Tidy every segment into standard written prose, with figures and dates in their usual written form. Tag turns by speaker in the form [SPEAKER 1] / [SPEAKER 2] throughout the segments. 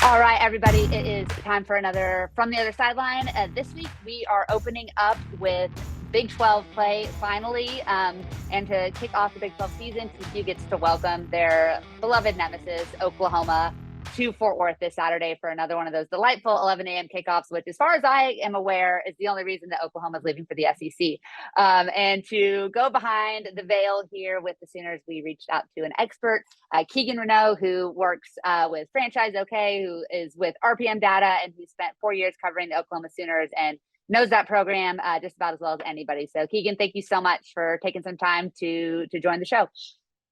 [SPEAKER 1] All right, everybody, it is time for another From the Other Sideline. This week, we are opening up with Big 12 play, finally. And to kick off the Big 12 season, TCU gets to welcome their beloved nemesis, Oklahoma, to Fort Worth this Saturday for another one of those delightful 11 a.m. kickoffs, which, as far as I am aware, is the only reason that Oklahoma is leaving for the SEC. And to go behind the veil here with the Sooners, we reached out to an expert, Kegan Reneau, who works with Franchise OK, who is with RPM Data, and who spent 4 years covering the Oklahoma Sooners and knows that program just about as well as anybody. So, Kegan, thank you so much for taking some time to join the show.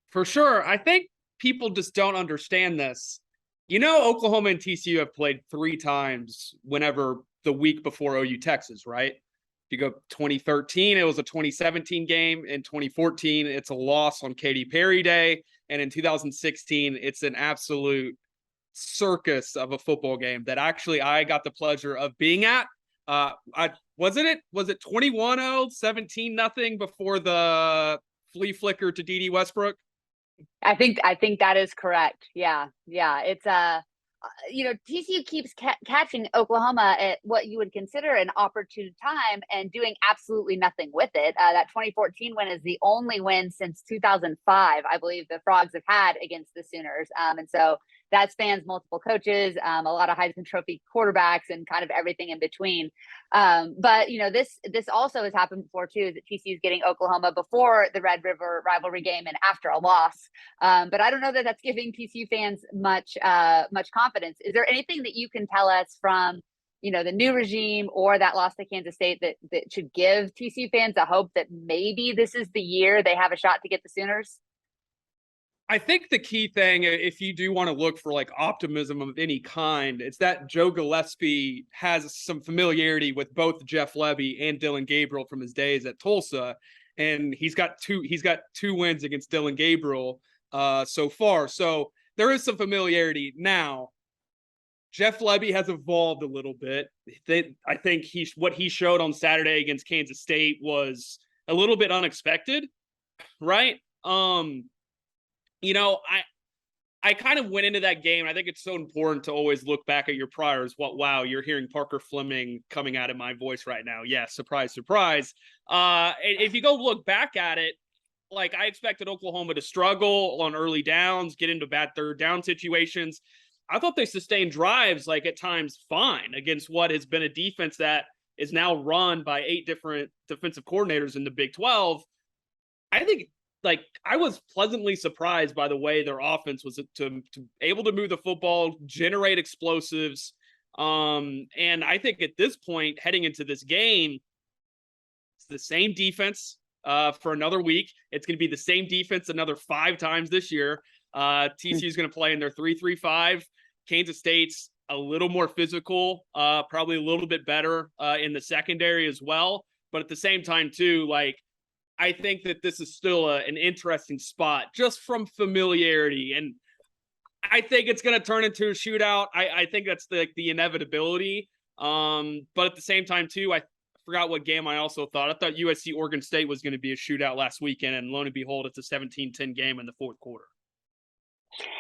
[SPEAKER 2] For sure. I think people just don't understand this. You know, Oklahoma and TCU have played 3 times whenever the week before OU Texas, right? If you go 2013, it was a 2017 game. In 2014, it's a loss on Katy Perry Day. And in 2016, it's an absolute circus of a football game that actually I got the pleasure of being at. Was it 21-0, 17-0 before the flea flicker to Dede Westbrook?
[SPEAKER 1] I think that is correct. Yeah. It's TCU keeps catching Oklahoma at what you would consider an opportune time and doing absolutely nothing with it. That 2014 win is the only win since 2005, I believe, the Frogs have had against the Sooners. And so that spans multiple coaches, a lot of Heisman Trophy quarterbacks, and kind of everything in between. But this also has happened before too, is that TCU is getting Oklahoma before the Red River rivalry game and after a loss. But I don't know that that's giving TCU fans much confidence. Is there anything that you can tell us from the new regime or that loss to Kansas State that should give TCU fans a hope that maybe this is the year they have a shot to get the Sooners?
[SPEAKER 2] I think the key thing, if you do want to look for like optimism of any kind, it's that Joe Gillespie has some familiarity with both Jeff Lebby and Dillon Gabriel from his days at Tulsa, and he's got two wins against Dillon Gabriel so far. So there is some familiarity. Now, Jeff Lebby has evolved a little bit. I think what he showed on Saturday against Kansas State was a little bit unexpected, right? I kind of went into that game, and I think it's so important to always look back at your priors. Wow, you're hearing Parker Fleming coming out of my voice right now. Yeah, surprise, surprise. If you go look back at it, like I expected Oklahoma to struggle on early downs, get into bad third down situations. I thought they sustained drives like at times fine against what has been a defense that is now run by 8 different defensive coordinators in the Big 12. I think I was pleasantly surprised by the way their offense was to able to move the football, generate explosives. And I think at this point, heading into this game, it's the same defense for another week. It's going to be the same defense another 5 times this year. TCU is going to play in their 3-3-5. Kansas State's a little more physical, probably a little bit better in the secondary as well. But at the same time, too, I think that this is still an interesting spot just from familiarity. And I think it's going to turn into a shootout. I think that's the inevitability. But at the same time, too, I forgot what game I also thought. I thought USC Oregon State was going to be a shootout last weekend. And lo and behold, it's a 17-10 game in the fourth quarter.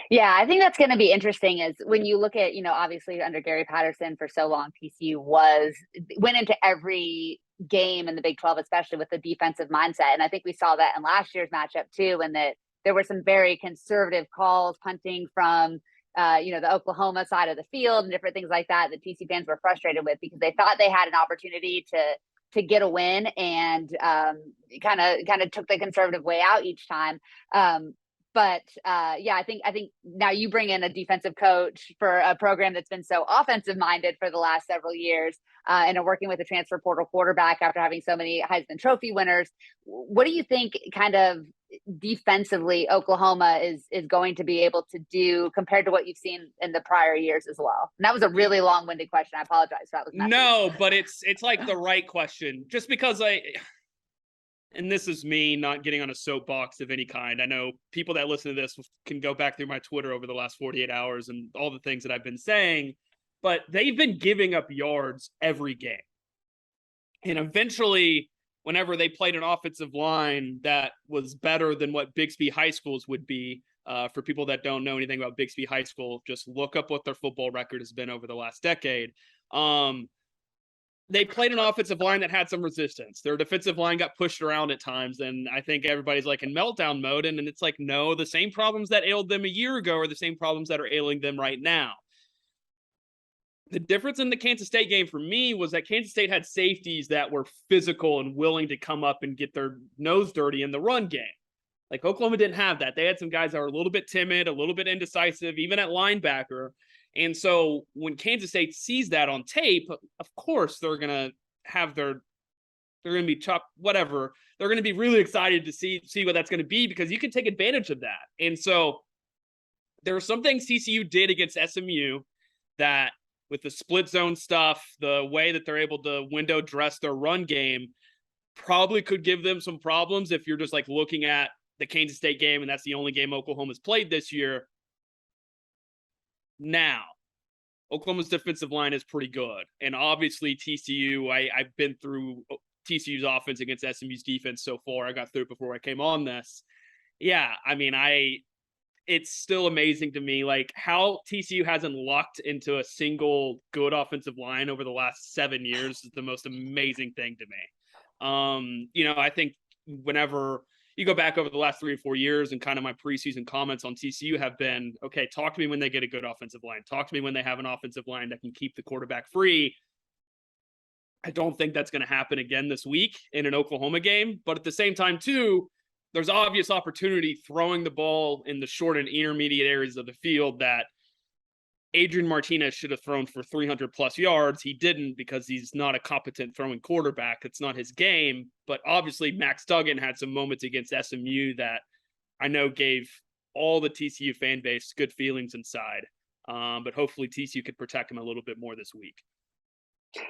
[SPEAKER 1] Yeah, I think that's going to be interesting is when you look at, obviously under Gary Patterson for so long, TCU went into every game in the Big 12, especially with the defensive mindset. And I think we saw that in last year's matchup too, and that there were some very conservative calls, punting from, the Oklahoma side of the field and different things like that TCU fans were frustrated with because they thought they had an opportunity to get a win and kind of took the conservative way out each time. But I think now you bring in a defensive coach for a program that's been so offensive minded for the last several years and are working with a transfer portal quarterback after having so many Heisman Trophy winners. What do you think kind of defensively Oklahoma is going to be able to do compared to what you've seen in the prior years as well? And that was a really long-winded question. I apologize. That was messy.
[SPEAKER 2] No, but it's like the right question. Just because and this is me not getting on a soapbox of any kind. I know people that listen to this can go back through my Twitter over the last 48 hours and all the things that I've been saying, but they've been giving up yards every game. And eventually, whenever they played an offensive line that was better than what Bixby High Schools would be, For people that don't know anything about Bixby High School, just look up what their football record has been over the last decade. They played an offensive line that had some resistance. Their defensive line got pushed around at times, and I think everybody's like in meltdown mode. And it's like, no, the same problems that ailed them a year ago are the same problems that are ailing them right now. The difference in the Kansas State game for me was that Kansas State had safeties that were physical and willing to come up and get their nose dirty in the run game. Like Oklahoma didn't have that. They had some guys that were a little bit timid, a little bit indecisive, even at linebacker. And so when Kansas State sees that on tape, of course they're going to be chopped, whatever. They're going to be really excited to see what that's going to be, because you can take advantage of that. And so there are some things TCU did against SMU that, with the split zone stuff, the way that they're able to window dress their run game, probably could give them some problems if you're just like looking at the Kansas State game and that's the only game Oklahoma's played this year. Now, Oklahoma's defensive line is pretty good. And obviously TCU, I've been through TCU's offense against SMU's defense so far. I got through it before I came on this. Yeah, I mean, it's still amazing to me, like how TCU hasn't lucked into a single good offensive line over the last 7 years is the most amazing thing to me. I think whenever you go back over the last 3 or 4 years, and kind of my preseason comments on TCU have been, okay, talk to me when they get a good offensive line. Talk to me when they have an offensive line that can keep the quarterback free. I don't think that's going to happen again this week in an Oklahoma game. But at the same time, too, there's obvious opportunity throwing the ball in the short and intermediate areas of the field that Adrian Martinez should have thrown for 300 plus yards. He didn't, because he's not a competent throwing quarterback. It's not his game. But obviously Max Duggan had some moments against SMU that I know gave all the TCU fan base good feelings inside. But hopefully TCU could protect him a little bit more this week.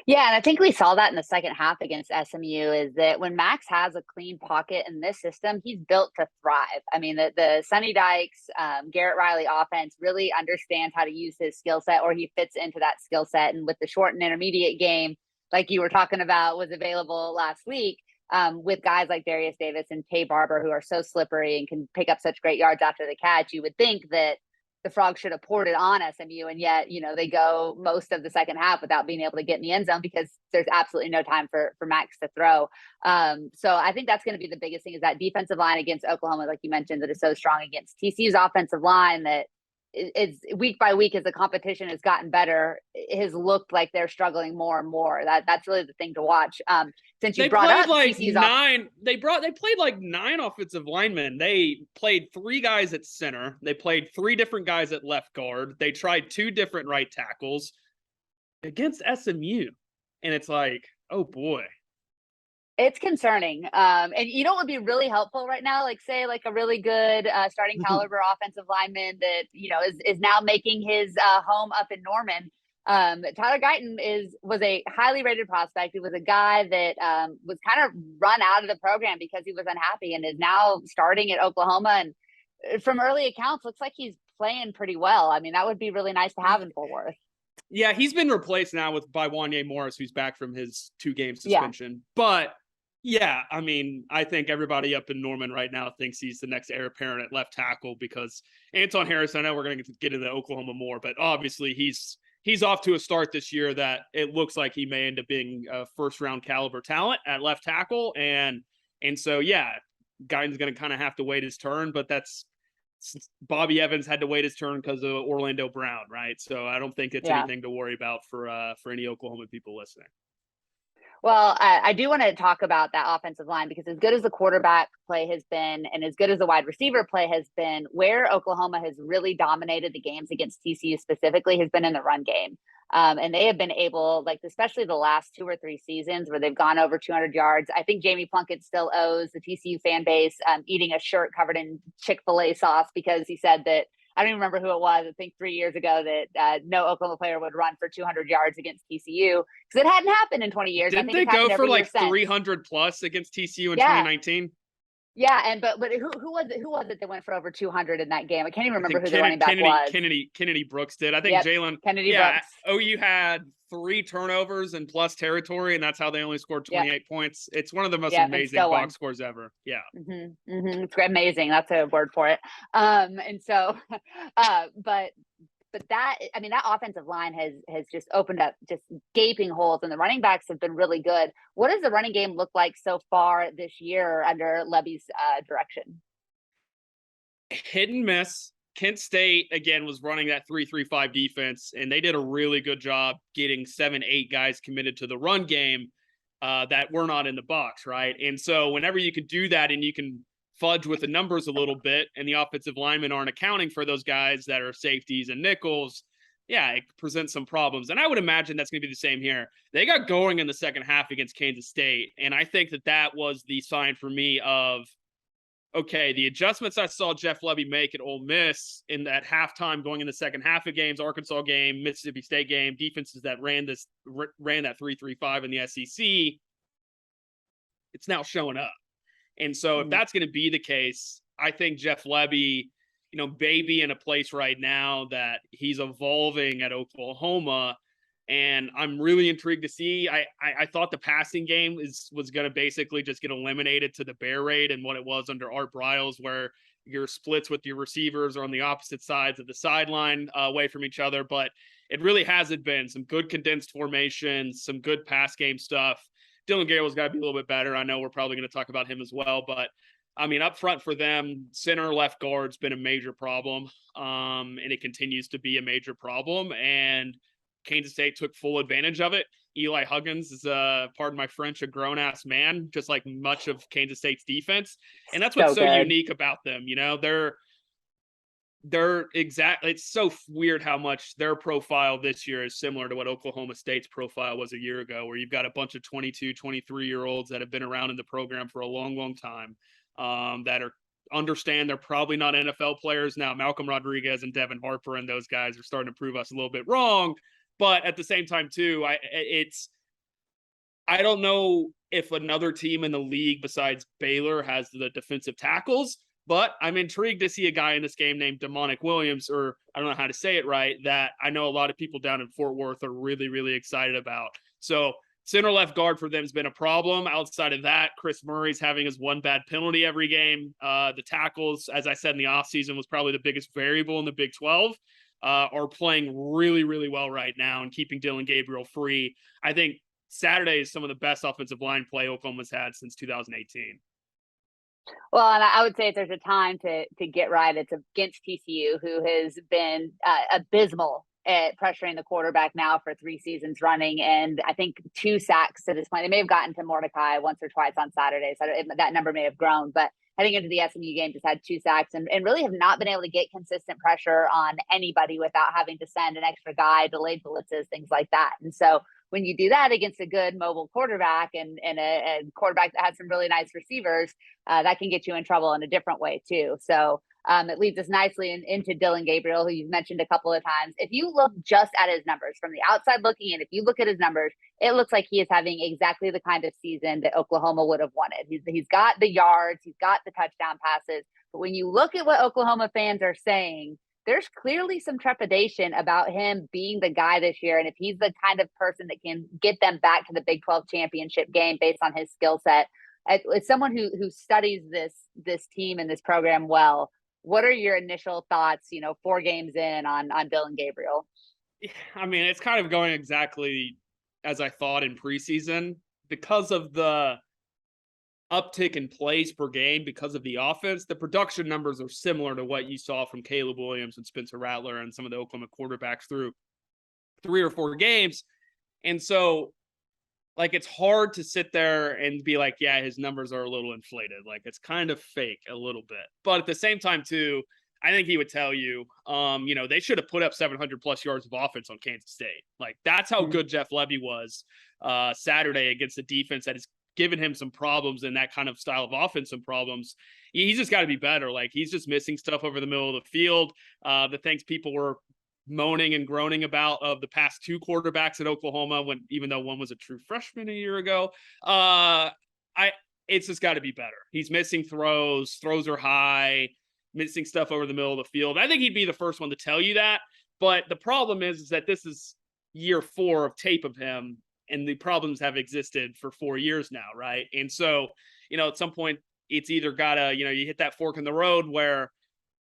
[SPEAKER 1] Yeah, and I think we saw that in the second half against SMU, is that when Max has a clean pocket in this system, he's built to thrive. I mean, the Sonny Dykes, Garrett Riley offense really understands how to use his skill set, or he fits into that skill set. And with the short and intermediate game, like you were talking about, was available last week, with guys like Darius Davis and Tay Barber, who are so slippery and can pick up such great yards after the catch, you would think that the Frogs should have poured it on SMU, and yet, they go most of the second half without being able to get in the end zone because there's absolutely no time for Max to throw. So I think that's going to be the biggest thing, is that defensive line against Oklahoma, like you mentioned, that is so strong against TCU's offensive line, that is week by week as the competition has gotten better, it has looked like they're struggling more and more. That's really the thing to watch. Since you brought up TCU's
[SPEAKER 2] they played like 9 offensive linemen. They played 3 guys at center. They played 3 different guys at left guard. They tried 2 different right tackles against SMU. And it's like, oh boy.
[SPEAKER 1] It's concerning. And what would be really helpful right now, like say like a really good starting caliber offensive lineman that, is now making his home up in Norman. Tyler Guyton was a highly rated prospect. He was a guy that was kind of run out of the program because he was unhappy, and is now starting at Oklahoma. And from early accounts, looks like he's playing pretty well. I mean, that would be really nice to have in Fort Worth.
[SPEAKER 2] Yeah, he's been replaced now by Wanye Morris, who's back from his 2-game suspension. Yeah. But yeah, I mean, I think everybody up in Norman right now thinks he's the next heir apparent at left tackle, because Anton Harris, I know we're going to get into Oklahoma more, but obviously he's off to a start this year that it looks like he may end up being a first-round caliber talent at left tackle. And so, yeah, Guyton's going to kind of have to wait his turn, but Bobby Evans had to wait his turn because of Orlando Brown, right? So I don't think it's anything to worry about for any Oklahoma people listening.
[SPEAKER 1] Well, I do want to talk about that offensive line, because as good as the quarterback play has been, and as good as the wide receiver play has been, where Oklahoma has really dominated the games against TCU specifically has been in the run game. And they have been able, like especially the last 2 or 3 seasons where they've gone over 200 yards. I think Jamie Plunkett still owes the TCU fan base eating a shirt covered in Chick-fil-A sauce, because he said that, I don't even remember who it was, I think 3 years ago, that no Oklahoma player would run for 200 yards against TCU, because it hadn't happened in 20 years.
[SPEAKER 2] Didn't they go for like 300 plus against TCU in 2019?
[SPEAKER 1] Yeah, and but who was it? Who was it that went for over 200 in that game? I can't even
[SPEAKER 2] I
[SPEAKER 1] remember
[SPEAKER 2] think
[SPEAKER 1] who the running back was.
[SPEAKER 2] Kennedy Brooks did. I think
[SPEAKER 1] Yep,
[SPEAKER 2] Jalen,
[SPEAKER 1] Kennedy
[SPEAKER 2] yeah,
[SPEAKER 1] Brooks.
[SPEAKER 2] OU had 3 turnovers and plus territory, and that's how they only scored
[SPEAKER 1] Yep,
[SPEAKER 2] 28 points. It's one of the most
[SPEAKER 1] yep, and
[SPEAKER 2] amazing
[SPEAKER 1] still
[SPEAKER 2] box
[SPEAKER 1] won.
[SPEAKER 2] scores ever. Yeah.
[SPEAKER 1] It's amazing. That's a word for it. And so, but that, I mean, that offensive line has just opened up just gaping holes, and the running backs have been really good. What does the running game look like so far this year under Levy's direction?
[SPEAKER 2] Hit and miss. Kent State again was running that 3-3-5 defense, and they did a really good job getting 7-8 guys committed to the run game that were not in the box, right? And so whenever you can do that and you can fudge with the numbers a little bit, and the offensive linemen aren't accounting for those guys that are safeties and nickels, yeah, it presents some problems. And I would imagine that's going to be the same here. They got going in the second half against Kansas State, and I think that was the sign for me of, okay, the adjustments I saw Jeff Lebby make at Ole Miss in that halftime going in the second half of games, Arkansas game, Mississippi State game, defenses that ran that 3-3-5 in the SEC, it's now showing up. And so if that's going to be the case, I think Jeff Lebby, maybe in a place right now that he's evolving at Oklahoma. And I'm really intrigued to see. I thought the passing game was going to basically just get eliminated to the bear raid and what it was under Art Briles, where your splits with your receivers are on the opposite sides of the sideline away from each other. But it really hasn't been. Some good condensed formations, some good pass game stuff. Dylan Gabriel's got to be a little bit better. I know we're probably going to talk about him as well, but I mean, up front for them, center left guard's been a major problem, and it continues to be a major problem. And Kansas State took full advantage of it. Eli Huggins is, pardon my French, a grown-ass man, just like much of Kansas State's defense. And that's what's so unique about them. They're exactly, it's so weird how much their profile this year is similar to what Oklahoma State's profile was a year ago, where you've got a bunch of 22, 23-year-olds that have been around in the program for a long, long time, that understand they're probably not NFL players. Now, Malcolm Rodriguez and Devin Harper and those guys are starting to prove us a little bit wrong. But at the same time, too, I don't know if another team in the league besides Baylor has the defensive tackles, but I'm intrigued to see a guy in this game named Demonic Williams, or I don't know how to say it right, that I know a lot of people down in Fort Worth are really, really excited about. So center left guard for them has been a problem. Outside of that, Chris Murray's having his one bad penalty every game. The tackles, as I said in the offseason, was probably the biggest variable in the Big 12. Are playing really, really well right now and keeping Dylan Gabriel free. I think Saturday is some of the best offensive line play Oklahoma's had since 2018.
[SPEAKER 1] Well, and I would say if there's a time to get right, it's against TCU, who has been abysmal at pressuring the quarterback now for 3 seasons running, and I think 2 sacks to this point. They may have gotten to Mordecai once or twice on Saturday, so that number may have grown, but heading into the SMU game, just had 2 sacks and really have not been able to get consistent pressure on anybody without having to send an extra guy, delayed blitzes, things like that. And so when you do that against a good mobile quarterback and a quarterback that has some really nice receivers, that can get you in trouble in a different way too. So it leads us nicely into Dylan Gabriel, who you've mentioned a couple of times. If you look just at his numbers from the outside looking in, if you look at his numbers, it looks like he is having exactly the kind of season that Oklahoma would have wanted. He's got the yards, he's got the touchdown passes. But when you look at what Oklahoma fans are saying, there's clearly some trepidation about him being the guy this year. And if he's the kind of person that can get them back to the Big 12 championship game based on his skill set, as someone who studies this team and this program well, what are your initial thoughts, 4 games in on Dylan Gabriel?
[SPEAKER 2] I mean, it's kind of going exactly as I thought in preseason because of the uptick in plays per game because of the offense. The production numbers are similar to what you saw from Caleb Williams and Spencer Rattler and some of the Oklahoma quarterbacks through 3 or 4 games. And so, it's hard to sit there and be like, yeah, his numbers are a little inflated. It's kind of fake a little bit. But at the same time, too, I think he would tell you, they should have put up 700 plus yards of offense on Kansas State. That's how good Jeff Lebby was Saturday against the defense that has given him some problems in that kind of style of offense, some problems. He's just got to be better. He's just missing stuff over the middle of the field. The things people were moaning and groaning about of the past 2 quarterbacks at Oklahoma, even though one was a true freshman a year ago. it's just got to be better. He's missing throws are high, missing stuff over the middle of the field. I think he'd be the first one to tell you that. But the problem is that this is year 4 of tape of him, and the problems have existed for 4 years now, right? And so, at some point, it's either gotta, you hit that fork in the road where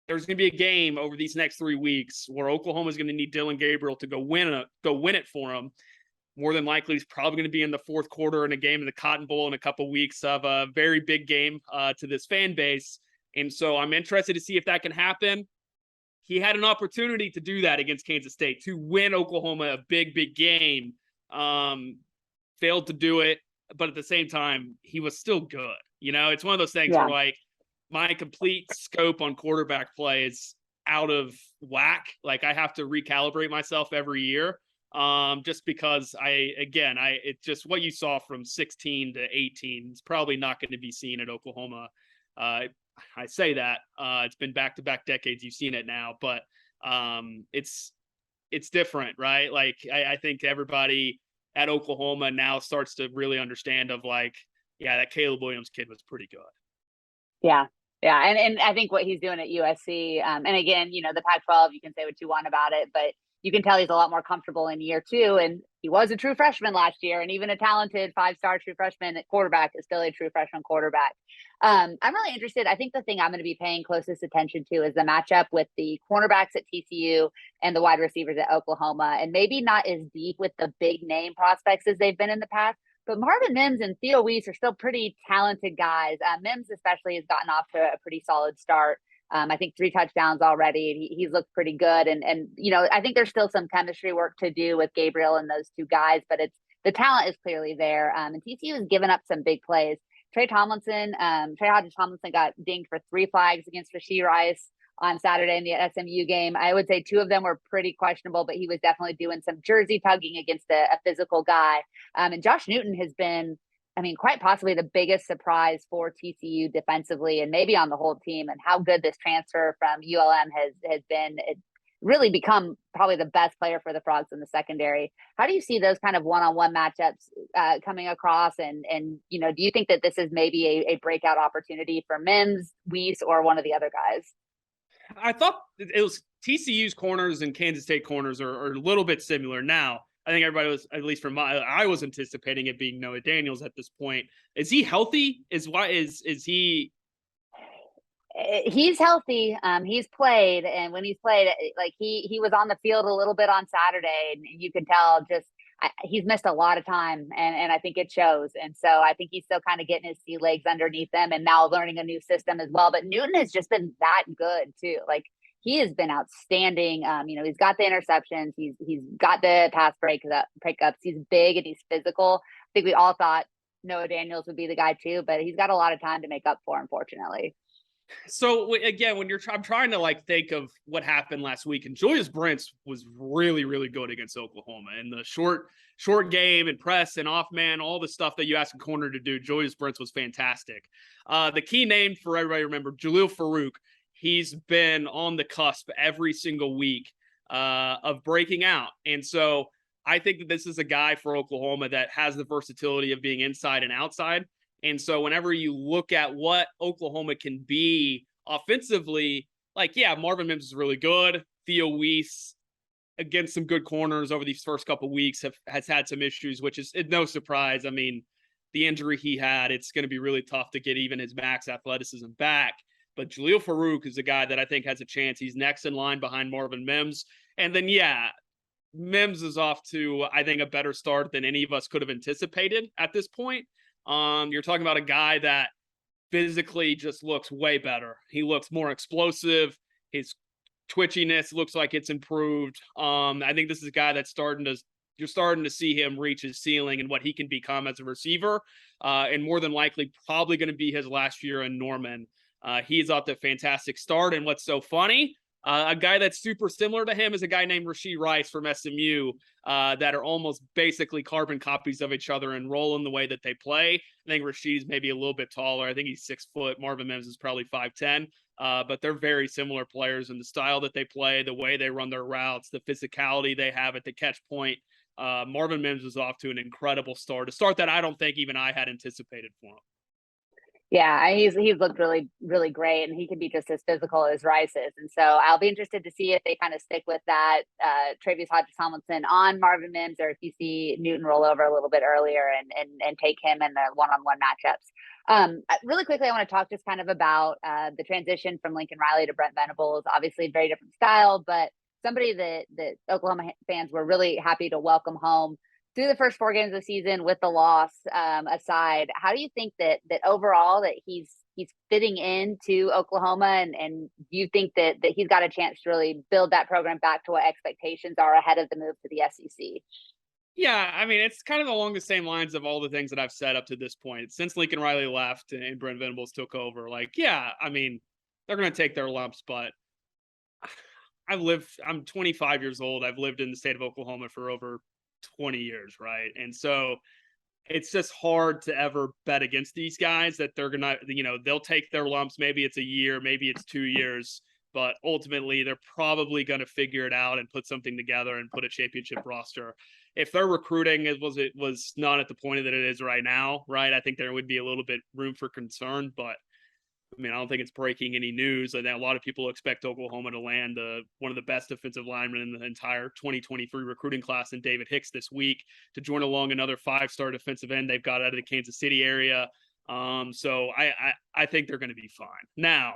[SPEAKER 2] there's going to be a game over these next 3 weeks where Oklahoma's going to need Dillon Gabriel to go win it for them. More than likely, he's probably going to be in the fourth quarter in a game in the Cotton Bowl in a couple of weeks of a very big game to this fan base. And so I'm interested to see if that can happen. He had an opportunity to do that against Kansas State, to win Oklahoma a big, big game. Failed to do it, but at the same time, he was still good. It's one of those things where, like, my complete scope on quarterback play is out of whack. Like, I have to recalibrate myself every year. Just because it's just what you saw from 16 to 18 is probably not going to be seen at Oklahoma. I say that it's been back-to-back decades. You've seen it now, but it's different, right? Like, I think everybody at Oklahoma now starts to really understand of, like, that Caleb Williams kid was pretty good.
[SPEAKER 1] Yeah. Yeah. And I think what he's doing at USC, and again, the Pac-12, you can say what you want about it, but you can tell he's a lot more comfortable in year 2. And he was a true freshman last year, and even a talented 5-star true freshman at quarterback is still a true freshman quarterback. I'm really interested. I think the thing I'm going to be paying closest attention to is the matchup with the cornerbacks at TCU and the wide receivers at Oklahoma, and maybe not as deep with the big name prospects as they've been in the past. But Marvin Mims and Theo Weiss are still pretty talented guys. Mims especially has gotten off to a pretty solid start. I think 3 touchdowns already. He's looked pretty good. And I think there's still some chemistry work to do with Gabriel and those 2 guys, but the talent is clearly there. And TCU has given up some big plays. Trey Hodges Tomlinson got dinged for 3 flags against Rashee Rice on Saturday in the SMU game. I would say 2 of them were pretty questionable, but he was definitely doing some jersey tugging against a physical guy. And Josh Newton has been, quite possibly the biggest surprise for TCU defensively and maybe on the whole team, and how good this transfer from ULM has been. It's really become probably the best player for the Frogs in the secondary. How do you see those kind of one-on-one matchups coming across? And do you think that this is maybe a breakout opportunity for Mims, Weiss, or one of the other guys?
[SPEAKER 2] I thought it was TCU's corners and Kansas State corners are a little bit similar now. I think everybody was, at least I was anticipating it being Noah Daniels at this point. Is he healthy? Is he?
[SPEAKER 1] He's healthy. He's played, and when he's played, like he was on the field a little bit on Saturday, and you could tell he's missed a lot of time, and I think it shows. And so I think he's still kind of getting his sea legs underneath him, and now learning a new system as well. But Newton has just been that good too. Like, he has been outstanding. He's got the interceptions. He's got the pass breakups. He's big and he's physical. I think we all thought Noah Daniels would be the guy too, but he's got a lot of time to make up for, unfortunately.
[SPEAKER 2] So again, when I'm trying to think of what happened last week, and Julius Brents was really, really good against Oklahoma in the short game and press and off man, all the stuff that you ask a corner to do. Julius Brents was fantastic. The key name for everybody to remember, Jalil Farouk. He's been on the cusp every single week of breaking out. And so I think that this is a guy for Oklahoma that has the versatility of being inside and outside. And so whenever you look at what Oklahoma can be offensively, Marvin Mims is really good. Theo Weiss, against some good corners over these first couple of weeks, has had some issues, which is no surprise. The injury he had, it's going to be really tough to get even his max athleticism back. But Jalil Farouk is a guy that I think has a chance. He's next in line behind Marvin Mims. And then, Mims is off to, I think, a better start than any of us could have anticipated at this point. You're talking about a guy that physically just looks way better. He looks more explosive. His twitchiness looks like it's improved. I think this is a guy that's you're starting to see him reach his ceiling and what he can become as a receiver. And more than likely, probably going to be his last year in Norman. He's off to a fantastic start. And what's so funny, a guy that's super similar to him is a guy named Rashee Rice from SMU that are almost basically carbon copies of each other and roll in the way that they play. I think Rashee's maybe a little bit taller. I think he's 6 foot. Marvin Mims is probably 5'10". But they're very similar players in the style that they play, the way they run their routes, the physicality they have at the catch point. Marvin Mims was off to an incredible start, a start that I don't think even I had anticipated for him.
[SPEAKER 1] Yeah, he's looked really, really great, and he can be just as physical as Rice is. And so I'll be interested to see if they kind of stick with that Travis Hodges Tomlinson on Marvin Mims, or if you see Newton roll over a little bit earlier and take him in the one-on-one matchups. Really quickly, I want to talk just kind of about the transition from Lincoln Riley to Brent Venables. Obviously, very different style, but somebody that Oklahoma fans were really happy to welcome home through the first 4 games of the season with the loss aside. How do you think that overall that he's fitting into Oklahoma, and do you think that he's got a chance to really build that program back to what expectations are ahead of the move to the SEC?
[SPEAKER 2] Yeah, I mean, it's kind of along the same lines of all the things that I've said up to this point. Since Lincoln Riley left and Brent Venables took over, like, yeah, I mean, they're going to take their lumps, but I'm 25 years old. I've lived in the state of Oklahoma for over 20 years, right? And so it's just hard to ever bet against these guys that they're gonna, they'll take their lumps. Maybe it's a year, maybe it's 2 years, but ultimately they're probably going to figure it out and put something together and put a championship roster. If their recruiting was not at the point that it is right now, right, I think there would be a little bit room for concern, but I mean, I don't think it's breaking any news. I think a lot of people expect Oklahoma to land one of the best defensive linemen in the entire 2023 recruiting class in David Hicks this week, to join along another 5-star defensive end they've got out of the Kansas City area. So I think they're going to be fine. Now,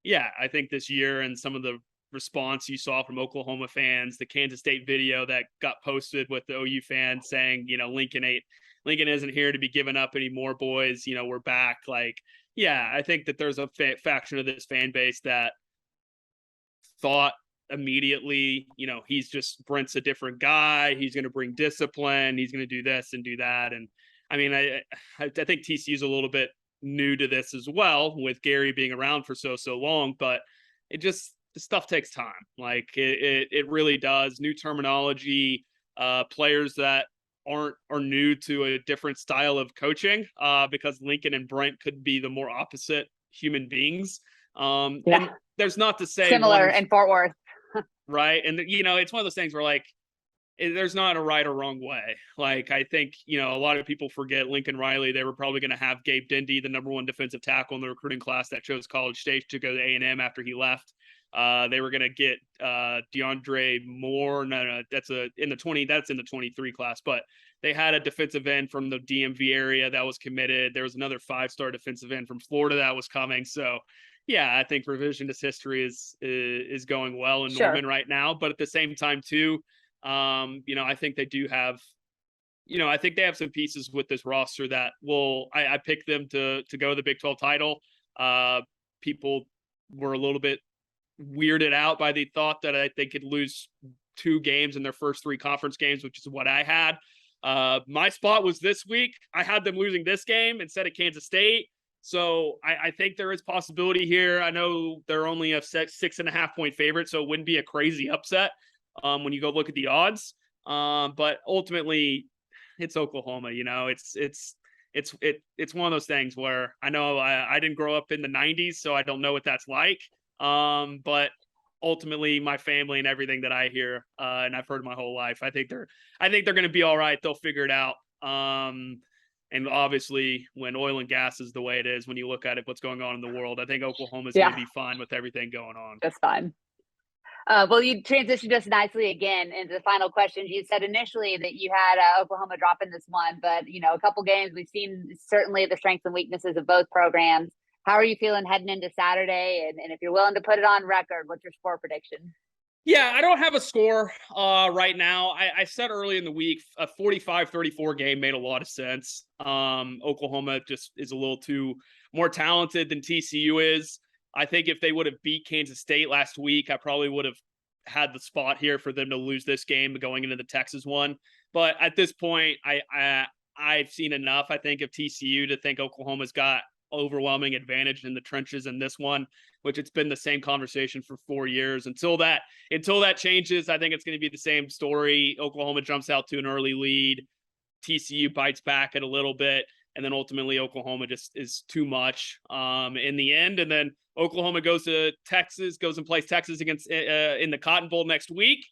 [SPEAKER 2] yeah, I think this year and some of the response you saw from Oklahoma fans, the Kansas State video that got posted with the OU fans saying, Lincoln isn't here to be given up anymore, boys. We're back. Like, yeah, I think that there's a faction of this fan base that thought immediately, Brent's a different guy. He's going to bring discipline. He's going to do this and do that. And I mean, I think TCU's a little bit new to this as well, with Gary being around for so long, but the stuff takes time. Like it really does. New terminology, players that are new to a different style of coaching, because Lincoln and Brent could be the more opposite human beings. And there's not to say
[SPEAKER 1] similar in Fort Worth,
[SPEAKER 2] right? And it's one of those things where, like, there's not a right or wrong way. Like, I think, a lot of people forget Lincoln Riley. They were probably going to have Gabe Dindy, the #1 defensive tackle in the recruiting class that chose College Station, to go to A&M after he left. They were going to get DeAndre Moore. No, that's in the 23 class. But they had a defensive end from the DMV area that was committed. There was another 5-star defensive end from Florida that was coming. So, yeah, I think revisionist history is going well in Norman right now. But at the same time, too, I think they do have, I think they have some pieces with this roster that I picked them to go to the Big 12 title. People were a little bit weirded out by the thought that they could lose 2 games in their first 3 conference games, which is what I had. My spot was this week. I had them losing this game instead of Kansas State. So I think there is possibility here. I know they're only a 6.5 point favorite, so it wouldn't be a crazy upset when you go look at the odds. But ultimately, it's Oklahoma. It's one of those things where I know I didn't grow up in the 90s, so I don't know what that's like. But ultimately, my family and everything that I hear, and I've heard my whole life, I think they're going to be all right. They'll figure it out. And obviously, when oil and gas is the way it is, when you look at it, what's going on in the world, I think Oklahoma's going to be fine with everything going on.
[SPEAKER 1] That's fine. Well, you transitioned us nicely again into the final questions. You said initially that you had Oklahoma dropping this one, but a couple games we've seen certainly the strengths and weaknesses of both programs. How are you feeling heading into Saturday? And if you're willing to put it on record, what's your score prediction?
[SPEAKER 2] Yeah, I don't have a score right now. I said early in the week, a 45-34 game made a lot of sense. Oklahoma just is a little too more talented than TCU is. I think if they would have beat Kansas State last week, I probably would have had the spot here for them to lose this game going into the Texas one. But at this point, I've seen enough, I think, of TCU to think Oklahoma's got overwhelming advantage in the trenches in this one, which it's been the same conversation for 4 years. Until that changes, I think it's going to be the same story. Oklahoma jumps out to an early lead. TCU bites back at a little bit. And then ultimately Oklahoma just is too much in the end. And then Oklahoma goes to Texas, goes and plays Texas against in the Cotton Bowl next week.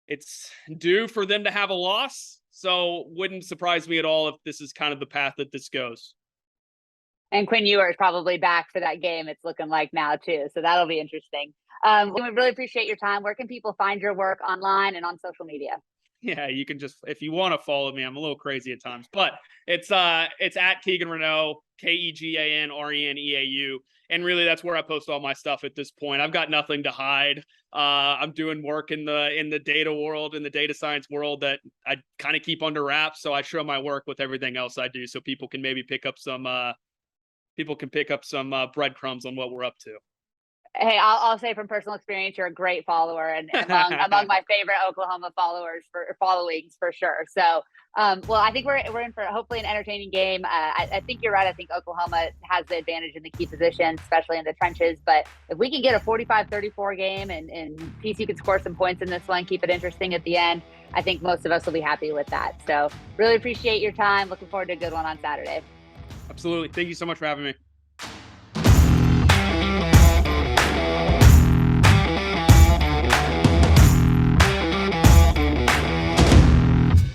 [SPEAKER 2] It's due for them to have a loss. So wouldn't surprise me at all if this is kind of the path that this goes.
[SPEAKER 1] And Quinn Ewers probably back for that game. It's looking like now too. So that'll be interesting. We really appreciate your time. Where can people find your work online and on social media?
[SPEAKER 2] Yeah, you can just, if you want to follow me, I'm a little crazy at times, but it's at Kegan Reneau, KeganReneau. And really that's where I post all my stuff at this point. I've got nothing to hide. I'm doing work in the data world, in the data science world that I kind of keep under wraps. So I show my work with everything else I do. So people can maybe pick up some breadcrumbs on what we're up to.
[SPEAKER 1] Hey, I'll say from personal experience, you're a great follower and among my favorite Oklahoma followings for sure. So, well, I think we're in for hopefully an entertaining game. I think you're right. I think Oklahoma has the advantage in the key position, especially in the trenches. But if we can get a 45-34 game and TCU can score some points in this one, keep it interesting at the end, I think most of us will be happy with that. So really appreciate your time. Looking forward to a good one on Saturday.
[SPEAKER 2] Absolutely. Thank you so much for having me.